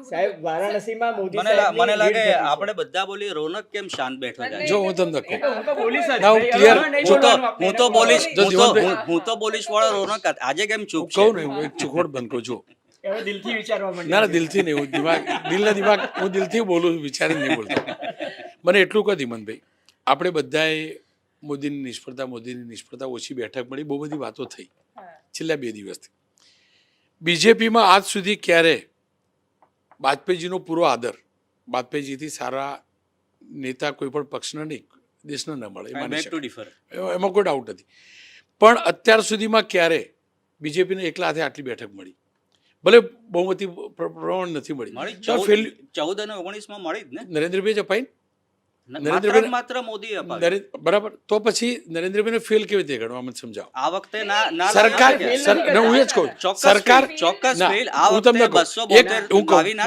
સાહેબ વારાણસીમાં મોદી મને સાહેબની મને લાગે lead થતી છે. આપણે બધા બોલી રોનક કેમ શાંત બેઠો જાય જો હું તમને એ તો હું તો બોલીશ જ. ના, હું ભાઈ, clear- હવે નહીં હું તો બોલવાનું આપણે. હું તો બોલીશ જો હું તો જીવનભાઈ- હું તો બોલીશ વાળો રોનક આજે કેમ ચૂપ છે કહું ને હું એક ચોખવટ બંધ કરું છું. હવે દિલથી વિચારવા માંડ્યા ના ના છે. દિલથી નહીં, હું દિમાગ હું દિલથી બોલું છું, વિચારી નહીં બોલતો. મને એટલું કહો ધીમનભાઈ, આપણે બધાએ મોદીની નિષ્ફળતા ઓછી બેઠક મળી, બહુ બધી વાતો થઈ છેલ્લા 2 દિવસથી. બીજેપીમાં આજ સુધી ક્યારે વાજપેયીજીનો પૂરો આદર, વાજપેયીજીથી સારા નેતા કોઈ પણ પક્ષના નહીં દેશના ન મળે, એ માની બેક ટુ શકાય. ડિફર એમાં કોઈ ડાઉટ નથી. પણ અત્યાર સુધીમાં ક્યારે બીજેપીને એકલા હાથે આટલી બેઠક મળી? ભલે બહુમતી પ્રમાણ નથી મળી. મળી તો 14 અને 19 માં મળી જ ને નરેન્દ્રભાઈ જ અપાઈ ને? માત્ર નરેન્દ્રભાઈ- ને માત્ર મોદી અપાવી બરાબર. તો પછી નરેન્દ્રભાઈને ફેલ કેવી રીતે ગણવા? મને સમજાવો. આ વખતે ના સરકાર લાગે. હું એ જ કહું, ચોક્કસ સરકાર ચોક્કસ ના, ફેલ આ હું તમને વખતે કહું, 272 હું કહું, આવી ના